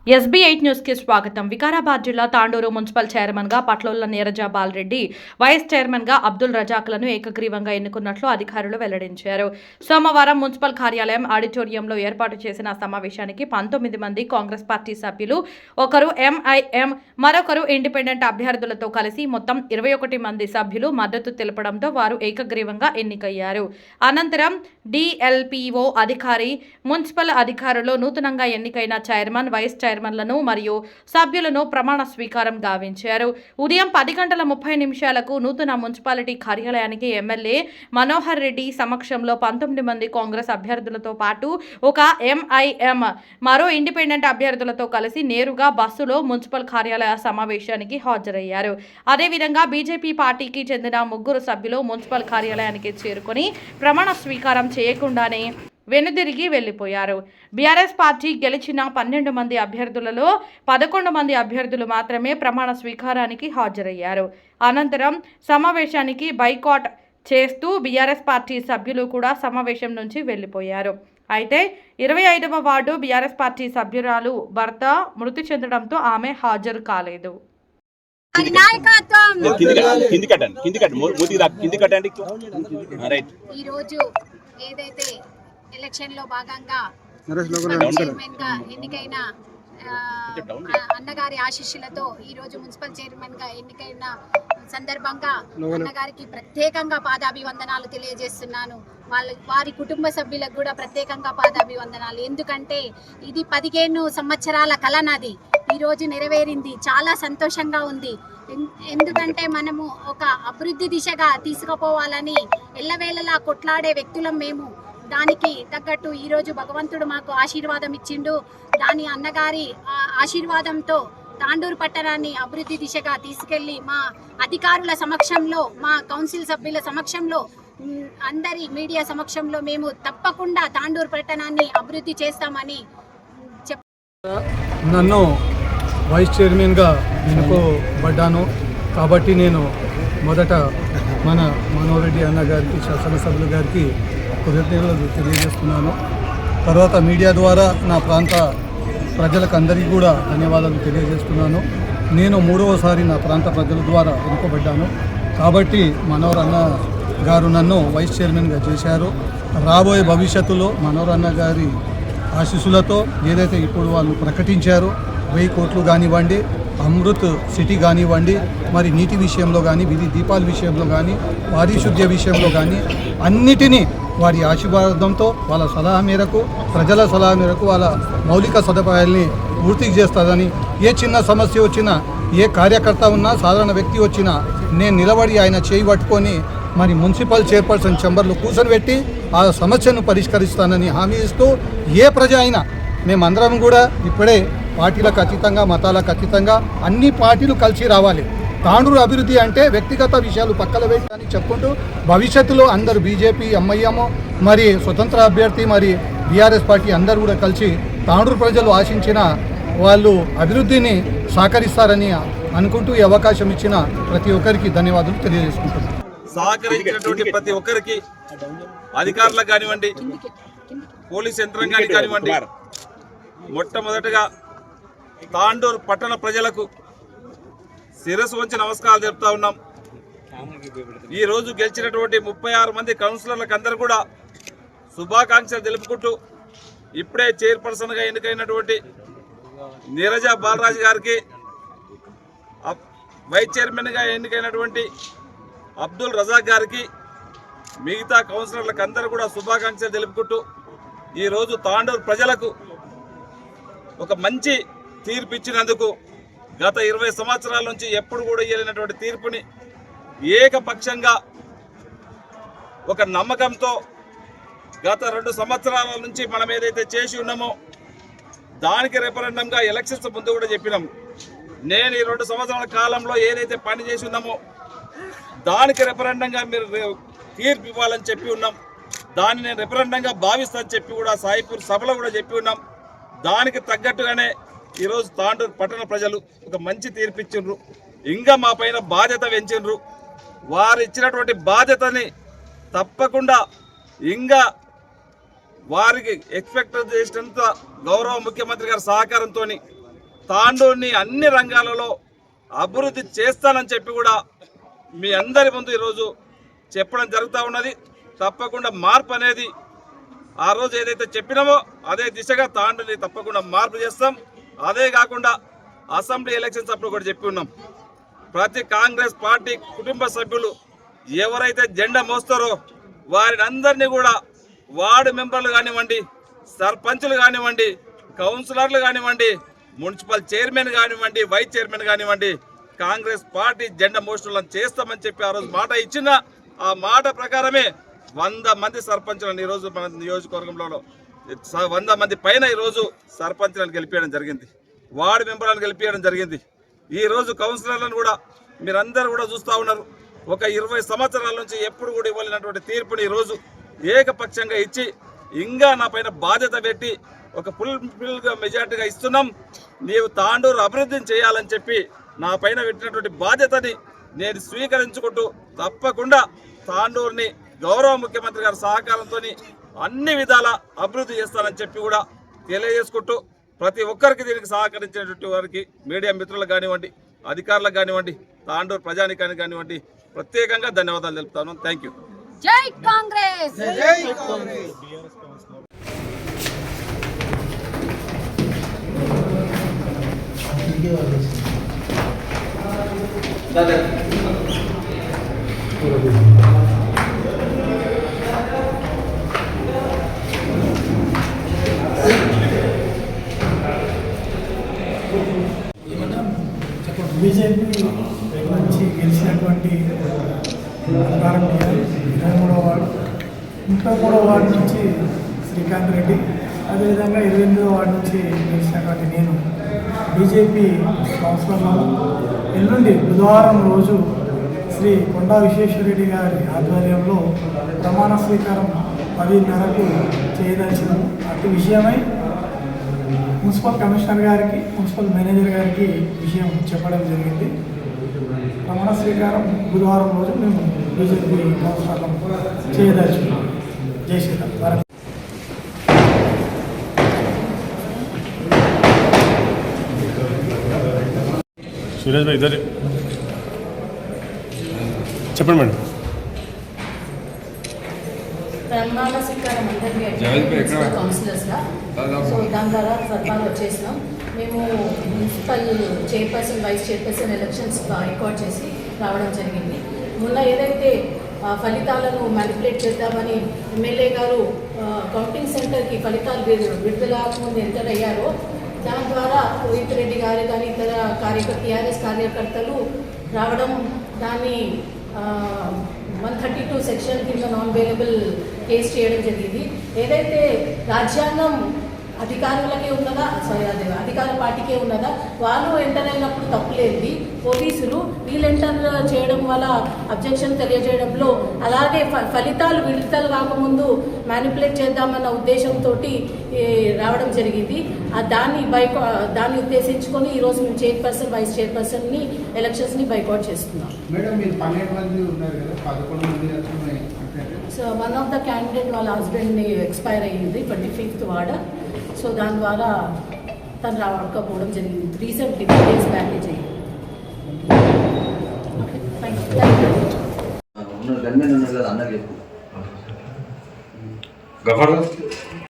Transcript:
SB8 news కి స్వాగతం. వికారాబాద్ జిల్లా తాండూరు మున్సిపల్ చైర్మన్ గా పట్లోళ్ల నీరజ బాలరెడ్డి, వైస్ చైర్మన్ గా అబ్దుల్ రజాక్లను ఏకగ్రీవంగా ఎన్నుకున్నట్లు అధికారులు వెల్లడించారు. సోమవారం మున్సిపల్ కార్యాలయం ఆడిటోరియంలో ఏర్పాటు చేసిన సమావేశానికి 19 మంది కాంగ్రెస్ పార్టీ సభ్యులు, ఒకరు MIM, మరొకరు ఇండిపెండెంట్ అభ్యర్థులతో కలిసి మొత్తం 21 మంది సభ్యులు మద్దతు తెలపడంతో వారు ఏకగ్రీవంగా ఎన్నికయ్యారు. అనంతరం DLPO అధికారి, మున్సిపల్ అధికారులు నూతనంగా ఎన్నికైన చైర్మన్, వైస్ చైర్మన్లను మరియు సభ్యులను ప్రమాణ స్వీకారం గావించారు. ఉదయం 10:30 నూతన మున్సిపాలిటీ కార్యాలయానికి ఎమ్మెల్యే మనోహర్ రెడ్డి సమక్షంలో 19 మంది కాంగ్రెస్ అభ్యర్థులతో పాటు ఒక MIM, మరో ఇండిపెండెంట్ అభ్యర్థులతో కలిసి నేరుగా బస్సులో మున్సిపల్ కార్యాలయ సమావేశానికి హాజరయ్యారు. అదేవిధంగా బీజేపీ పార్టీకి చెందిన 3 సభ్యులు మున్సిపల్ కార్యాలయానికి చేరుకొని ప్రమాణ స్వీకారం చేయకుండానే వెనుదిరిగి వెళ్లిపోయారు. బీఆర్ఎస్ పార్టీ గెలిచిన 12 మంది అభ్యర్థులలో 11 మంది అభ్యర్థులు మాత్రమే ప్రమాణ స్వీకారానికి హాజరయ్యారు. అనంతరం సమావేశానికి బైకాట్ చేస్తూ బీఆర్ఎస్ పార్టీ సభ్యులు కూడా సమావేశం నుంచి వెళ్లిపోయారు. అయితే 25వ వార్డు బీఆర్ఎస్ పార్టీ సభ్యురాలు భర్త మృతి చెందడంతో ఆమె హాజరు కాలేదు. ఎలక్షన్ లో భాగంగా చైర్మన్ గా ఎన్నికైన అన్నగారి ఆశీస్సులతో ఈ రోజు మున్సిపల్ చైర్మన్ గా ఎన్నికైన సందర్భంగా అన్నగారికి ప్రత్యేకంగా పాదాభివందనాలు తెలియజేస్తున్నాను. వారి కుటుంబ సభ్యులకు కూడా ప్రత్యేకంగా పాదాభివందనాలు. ఎందుకంటే ఇది 15 సంవత్సరాల కల నాది ఈ రోజు నెరవేరింది. చాలా సంతోషంగా ఉంది. ఎందుకంటే మనము ఒక అభివృద్ధి దిశగా తీసుకుపోవాలని ఎల్లవేళలా కొట్లాడే వ్యక్తులం మేము. దానికి తగ్గట్టు ఈరోజు భగవంతుడు మాకు ఆశీర్వాదం ఇచ్చిండు. దాని అన్నగారి ఆశీర్వాదంతో తాండూరు పట్టణాన్ని అభివృద్ధి దిశగా తీసుకెళ్లి మా అధికారుల సమక్షంలో, మా కౌన్సిల్ సభ్యుల సమక్షంలో, అందరి మీడియా సమక్షంలో మేము తప్పకుండా తాండూరు పట్టణాన్ని అభివృద్ధి చేస్తామని నన్ను వైస్ చైర్మన్గా ఎన్నుకోబడ్డాను. కాబట్టి నేను మొదట మన మనోహర్ రెడ్డి అన్న గారికి, శాసనసభ్యుల గారికి కృతజ్ఞతలు తెలియజేస్తున్నాను. తర్వాత మీడియా ద్వారా నా ప్రాంత ప్రజలకు అందరికీ కూడా ధన్యవాదాలు తెలియజేస్తున్నాను. నేను 3వసారి నా ప్రాంత ప్రజల ద్వారా ఎన్నుకోబడ్డాను. కాబట్టి మనోహర్ అన్న గారు నన్ను వైస్ చైర్మన్గా చేశారు. రాబోయే భవిష్యత్తులో మనోహర్ అన్న గారి ఆశీస్సులతో ఏదైతే ఇప్పుడు వాళ్ళు ప్రకటించారో 1000 కోట్లు కానివ్వండి, అమృత్ సిటీ కానివ్వండి, మరి నీటి విషయంలో కానీ, వీధి దీపాల విషయంలో కానీ, పారిశుద్ధ్య విషయంలో కానీ అన్నిటినీ వారి ఆశీర్వాదంతో, వాళ్ళ సలహా మేరకు, ప్రజల సలహా మేరకు వాళ్ళ మౌలిక సదుపాయాల్ని పూర్తి చేస్తుందని, ఏ చిన్న సమస్య వచ్చినా, ఏ కార్యకర్త ఉన్నా, సాధారణ వ్యక్తి వచ్చినా నేను నిలబడి ఆయన చేయి పట్టుకొని మరి మున్సిపల్ చైర్పర్సన్ ఛాంబర్లో కూర్చొని ఆ సమస్యను పరిష్కరిస్తానని హామీ ఇస్తూ, ఏ ప్రజ అయినా మేమందరం కూడా ఇప్పుడే పార్టీలకు అతీతంగా, మతాలకు అతీతంగా అన్ని పార్టీలు కలిసి రావాలి. తాండూరు అభివృద్ధి అంటే వ్యక్తిగత విషయాలు పక్కన పెట్టని చెప్పుకుంటూ భవిష్యత్తులో అందరూ బీజేపీ, MIM, మరి స్వతంత్ర అభ్యర్థి, మరి బీఆర్ఎస్ పార్టీ అందరూ కూడా కలిసి తాండూరు ప్రజలు ఆశించిన వాళ్ళు అభివృద్ధిని సహకరిస్తారని అనుకుంటూ ఈ అవకాశం ఇచ్చిన ప్రతి ఒక్కరికి ధన్యవాదాలు తెలియజేసుకుంటున్నాను. సహకరించినటువంటి ప్రతి ఒక్కరికి, అధికారులకు కానివ్వండి, పోలీస్ యంత్రాంగానికి కానివ్వండి, మొట్టమొదటిగా తాండూరు పట్టణ ప్రజలకు శిరస్సు వంచి నమస్కారాలు చెప్తా ఉన్నాం. ఈ రోజు గెలిచినటువంటి 36 మంది కౌన్సిలర్లకు అందరూ కూడా శుభాకాంక్షలు తెలుపుకుంటూ, ఇప్పుడే చైర్పర్సన్గా ఎన్నికైనటువంటి నీరజ బాలరాజు గారికి, వైస్ చైర్మన్గా ఎన్నికైనటువంటి అబ్దుల్ రజాక్ గారికి, మిగతా కౌన్సిలర్లకు అందరూ కూడా శుభాకాంక్షలు తెలుపుకుంటూ, ఈరోజు తాండూరు ప్రజలకు ఒక మంచి తీర్పు ఇచ్చినందుకు, గత 20 సంవత్సరాల నుంచి ఎప్పుడు కూడా ఇవ్వలేనటువంటి తీర్పుని ఏకపక్షంగా ఒక నమ్మకంతో గత 2 సంవత్సరాల నుంచి మనం ఏదైతే చేసి ఉన్నామో దానికి రెఫరెండంగా ఎలక్షన్స్ ముందు కూడా చెప్పినాం. నేను ఈ 2 సంవత్సరాల కాలంలో ఏదైతే పని చేసి ఉన్నామో దానికి రెఫరెండంగా మీరు తీర్పు ఇవ్వాలని చెప్పి ఉన్నాం. దాన్ని నేను రెఫరెండంగా భావిస్తానని చెప్పి కూడా సాయిపూర్ సభలో కూడా చెప్పి ఉన్నాం. దానికి తగ్గట్టుగానే ఈరోజు తాండూరు పట్టణ ప్రజలు ఒక మంచి తీర్పు ఇచ్చిండ్రు. ఇంకా మా పైన బాధ్యత పెంచిండ్రు. వారు ఇచ్చినటువంటి బాధ్యతని తప్పకుండా ఇంకా వారికి ఎక్స్పెక్ట్ చేసినంత గౌరవ ముఖ్యమంత్రి గారి సహకారంతో తాండూరుని అన్ని రంగాలలో అభివృద్ధి చేస్తానని చెప్పి కూడా మీ అందరి ముందు ఈరోజు చెప్పడం జరుగుతూ ఉన్నది. తప్పకుండా మార్పు అనేది ఆ రోజు ఏదైతే చెప్పినామో అదే దిశగా తాండూరుని తప్పకుండా మార్పు చేస్తాం. అదే కాకుండా అసెంబ్లీ ఎలక్షన్స్ అప్పుడు కూడా చెప్పి ఉన్నాం, ప్రతి కాంగ్రెస్ పార్టీ కుటుంబ సభ్యులు ఎవరైతే జెండా మోస్తారో వారిని అందరినీ కూడా వార్డు మెంబర్లు కానివ్వండి, సర్పంచులు కానివ్వండి, కౌన్సిలర్లు కానివ్వండి, మున్సిపల్ చైర్మన్ కానివ్వండి, వైస్ చైర్మన్ కానివ్వండి, కాంగ్రెస్ పార్టీ జెండా మోస్టులను చేస్తామని చెప్పి ఆ రోజు మాట ఇచ్చిన ఆ మాట ప్రకారమే 100 మంది సర్పంచులను ఈరోజు మన నియోజకవర్గంలో 100 మంది పైన ఈరోజు సర్పంచులను గెలిపించడం జరిగింది, వార్డు మెంబర్లను గెలిపించడం జరిగింది. ఈరోజు కౌన్సిలర్లను కూడా మీరందరూ కూడా చూస్తూ ఉన్నారు. ఒక 20 సంవత్సరాల నుంచి ఎప్పుడు కూడా ఇవ్వలేనటువంటి తీర్పుని ఈరోజు ఏకపక్షంగా ఇచ్చి ఇంకా నా పైన బాధ్యత పెట్టి ఒక ఫుల్గా మెజార్టీగా ఇస్తున్నాం, నీవు తాండూరు అభివృద్ధిని చేయాలని చెప్పి నా పైన పెట్టినటువంటి బాధ్యతని నేను స్వీకరించుకుంటూ తప్పకుండా తాండూరుని గౌరవ ముఖ్యమంత్రి గారి సహకారంతో అన్ని విధాల అభివృద్ధి చేస్తానని చెప్పి కూడా తెలియజేసుకుంటూ ప్రతి ఒక్కరికి దీనికి సహకరించేటువంటి వారికి మీడియా మిత్రులకు కానివ్వండి, అధికారులకు కానివ్వండి, తాండూరు ప్రజానికానికి కానివ్వండి ప్రత్యేకంగా ధన్యవాదాలు తెలుపుతాను. Thank you. జై కాంగ్రెస్. బీజేపీ నుంచి గెలిచినటువంటి అధికారం 23వ వార్డు, 33వ వార్డు నుంచి శ్రీకాంత్ రెడ్డి, అదేవిధంగా 28వ వార్డు నుంచి గెలిచినటువంటి నేను బీజేపీ కౌన్సిలర్లను ఎల్లుండి బుధవారం రోజు శ్రీ కొండా విశ్వేశ్వరరెడ్డి గారి ఆధ్వర్యంలో ప్రమాణ స్వీకారం 10:30కు చేయదలిచినాము. అటు విషయమై మున్సిపల్ కమిషనర్ గారికి, మున్సిపల్ మేనేజర్ గారికి విషయం చెప్పడం జరిగింది. ప్రమాణ స్వీకారం బుధవారం రోజు మేము బీజేపీ కౌన్సిలర్లను చేయదలుచుకున్నాం. జై శ్రీరామ్. సురేష్ భాయ్ ఇద్దరు చెప్పండి మేడం. ప్రమాణ స్వీకారం అందరినీ కౌన్సిలర్స్గా, సో దాని ద్వారా సర్పాలు వచ్చేసినాం. మేము municipal chairperson, vice chairperson elections boycott చేసి రావడం జరిగింది. మొన్న ఏదైతే ఫలితాలను మ్యానిపులేట్ చేద్దామని ఎమ్మెల్యే గారు కౌంటింగ్ సెంటర్కి ఫలితాలు విడుదల ముందు ఎంటర్ అయ్యారో దాని ద్వారా రోహిత్ రెడ్డి గారు కానీ ఇతర టీఆర్ఎస్ కార్యకర్తలు రావడం, దాన్ని 132 సెక్షన్ కింద నాన్ బెయిలబుల్ కేసు చేయడం జరిగింది. ఏదైతే రాజ్యాంగం అధికారులకే ఉన్నదా, అదే అధికార పార్టీకే ఉన్నదా, వాళ్ళు ఎంటర్ అయినప్పుడు తప్పులేంది, పోలీసులు వీళ్ళు ఎంటర్ చేయడం వల్ల అబ్జెక్షన్ తెలియజేయడంలో, అలాగే ఫలితాలు విడుదల కాకముందు మ్యానిపులేట్ చేద్దామన్న ఉద్దేశంతో రావడం జరిగింది. దాన్ని ఉద్దేశించుకొని ఈరోజు మేము చైర్పర్సన్, వైస్ చైర్పర్సన్ని ఎలక్షన్స్ని బైకాట్ చేస్తున్నాం. మేడం మీరు 12 మంది ఉన్నారు కదా, 11 మంది. So one of the candidate వాళ్ళ హస్బెండ్ని ఎక్స్పైర్ అయ్యింది 25th వార్డ్. సో దాని ద్వారా తను రావకపోవడం జరిగింది. రీసెంట్ 2 days బ్యాకే జరిగింది. గన్మెన్ ఉన్నారు కదా అన్న చెప్పు. గఫర్